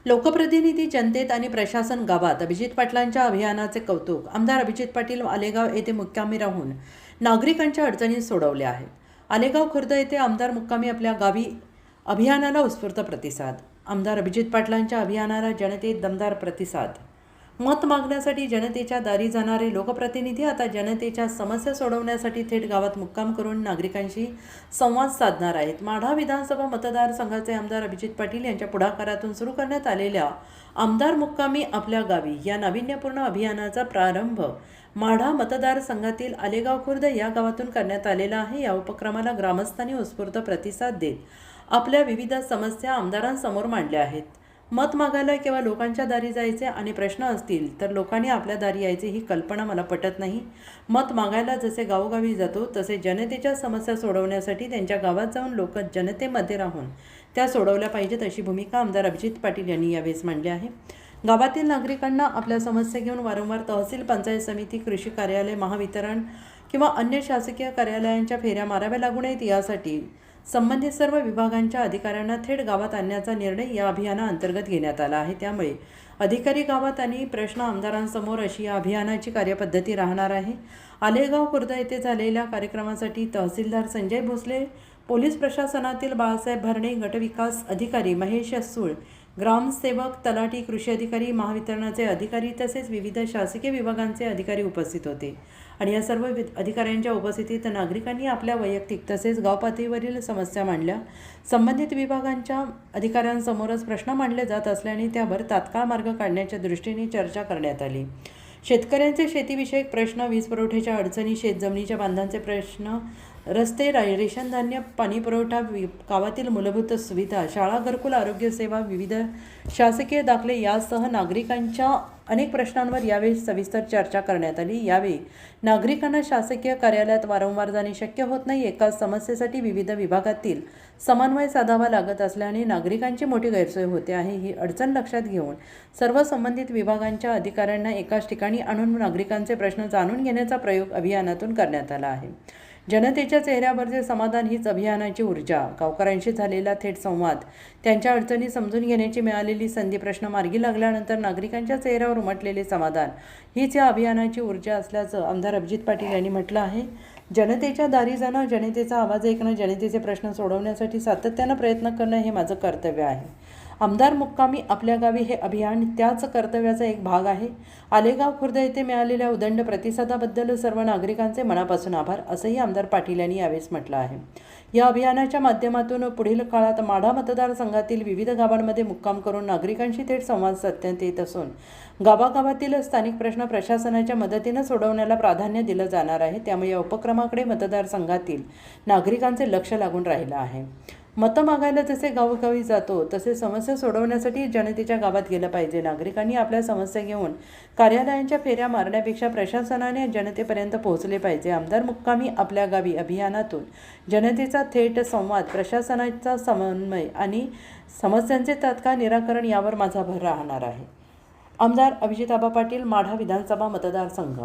लोकप्रतिनिधी जनतेत आणि प्रशासन गावात अभिजित पाटलांच्या अभियानाचे कौतुक. आमदार अभिजित पाटील आलेगाव येथे मुक्कामी राहून नागरिकांच्या अडचणी सोडवल्या आहेत. आलेगाव खुर्द येथे आमदार मुक्कामी आपल्या गावी अभियानाला उत्स्फूर्त प्रतिसाद. आमदार अभिजित पाटलांच्या अभियानाला जनतेत दमदार प्रतिसाद. मत मागण्यासाठी जनतेच्या दारी जाणारे लोकप्रतिनिधी आता जनतेच्या समस्या सोडवण्यासाठी थेट गावात मुक्काम करून नागरिकांशी संवाद साधणार आहेत. माढा विधानसभा मतदारसंघाचे आमदार अभिजित पाटील यांच्या पुढाकारातून सुरू करण्यात आलेल्या आमदार मुक्कामी आपल्या गावी या नाविन्यपूर्ण अभियानाचा प्रारंभ माढा मतदारसंघातील आलेगाव खुर्द या गावातून करण्यात आलेला आहे. या उपक्रमाला ग्रामस्थांनी उत्स्फूर्त प्रतिसाद देत आपल्या विविध समस्या आमदारांसमोर मांडल्या आहेत. मत मागायला केवळ लोकांच्या दारी जायचे आणि प्रश्न असतील तर लोकांनी आपल्या दारी यायचे ही कल्पना मला पटत नाही. मत मागायला जसे गावोगावी जातो तसे जनतेच्या समस्या सोडवण्यासाठी त्यांच्या गावात जाऊन लोक जनतेमध्ये राहून त्या सोडवल्या पाहिजेत अशी भूमिका आमदार अभिजित पाटील यांनी यावेळेस मांडली आहे. गावातील नागरिकांना आपल्या समस्या घेऊन वारंवार तहसील, पंचायत समिती, कृषी कार्यालय, महावितरण किंवा अन्य शासकीय कार्यालयांच्या फेऱ्या माराव्या लागू नयेत यासाठी संबंधित सर्व विभागांच्या अधिकाऱ्यांना थेट गावात आणण्याचा निर्णय या अभियानाअंतर्गत घेण्यात आला आहे. त्यामुळे अधिकारी गावात आणि प्रश्न आमदारांसमोर अशी या अभियानाची कार्यपद्धती राहणार आहे. आलेगाव खुर्द येथे झालेल्या कार्यक्रमासाठी तहसीलदार संजय भोसले, पोलीस प्रशासनातील बाळासाहेब भरणे, गटविकास अधिकारी महेश सूळ, ग्रामसेवक, तलाठी, कृषी अधिकारी, महावितरणाचे अधिकारी तसेच विविध शासकीय विभागांचे अधिकारी उपस्थित होते. आणि या सर्व अधिकाऱ्यांच्या उपस्थितीत नागरिकांनी आपल्या वैयक्तिक तसेच गाव पातळीवरील समस्या मांडल्या. संबंधित विभागांच्या अधिकाऱ्यांसमोरच प्रश्न मांडले जात असल्याने त्यावर तात्काळ मार्ग काढण्याच्या दृष्टीने चर्चा करण्यात आली. शेतकऱ्यांचे शेतीविषयक प्रश्न, वीज पुरवठ्याच्या अडचणी, शेतजमिनीच्या बांधांचे प्रश्न, रस्ते, रेशन धान्य, पाणी पुरवठा, गावातील मूलभूत सुविधा, शाळा, घरकुल, आरोग्य सेवा, विविध शासकीय दाखले यासह नागरिकांच्या अनेक प्रश्नांवर यावेळी सविस्तर चर्चा करण्यात आली. यावेळी नागरिकांना शासकीय कार्यालयात वारंवार जाणे शक्य होत नाही. एकाच समस्येसाठी विविध विभागातील समन्वय साधावा लागत असल्याने नागरिकांची मोठी गैरसोय होते आहे. ही अडचण लक्षात घेऊन सर्व संबंधित विभागांच्या अधिकाऱ्यांना एकाच ठिकाणी आणून नागरिकांचे प्रश्न जाणून घेण्याचा प्रयोग अभियानातून करण्यात आला आहे. जनतेच्या चेहऱ्यावरचे समाधान हीच अभियानाची ऊर्जा. गावकऱ्यांशी झालेला थेट संवाद, त्यांच्या अडचणी समजून घेण्याची मिळालेली संधी, प्रश्न मार्गी लागल्यानंतर नागरिकांच्या चेहऱ्यावर उमटलेले समाधान हीच या अभियानाची ऊर्जा असल्याचं आमदार अभिजित पाटील यांनी म्हटलं आहे. जनतेच्या दारी जाणं, जनतेचा आवाज ऐकणं, जनतेचे प्रश्न सोडवण्यासाठी सातत्यानं प्रयत्न करणं हे माझं कर्तव्य आहे. आमदार मुक्कामी आपल्या गावी हे अभियान त्याच कर्तव्याचा एक भाग आहे. आलेगाव खुर्द येथे मिळालेल्या उदंड प्रतिसादाबद्दल सर्व नागरिकांचे मनापासून आभार असंही आमदार पाटील यांनी यावेळेस म्हटलं आहे. या अभियानाच्या माध्यमातून पुढील काळात माढा मतदारसंघातील विविध गावांमध्ये मुक्काम करून नागरिकांशी थेट संवाद साधण्यात येत असून गावागावातील स्थानिक प्रश्न प्रशासनाच्या मदतीनं सोडवण्याला प्राधान्य दिलं जाणार आहे. त्यामुळे या उपक्रमाकडे मतदारसंघातील नागरिकांचे लक्ष लागून राहिलं आहे. मतं मागायला जसे गावोगावी जातो तसे समस्या सोडवण्यासाठी जनतेच्या गावात गेलं पाहिजे. नागरिकांनी आपल्या समस्या घेऊन कार्यालयांच्या फेऱ्या मारण्यापेक्षा प्रशासनाने जनतेपर्यंत पोहोचले पाहिजे. आमदार मुक्कामी आपल्या गावी अभियानातून जनतेचा थेट संवाद, प्रशासनाचा समन्वय आणि समस्यांचे तात्काळ निराकरण यावर माझा भर राहणार आहे. आमदार अभिजित आबा पाटील, माढा विधानसभा मतदारसंघ.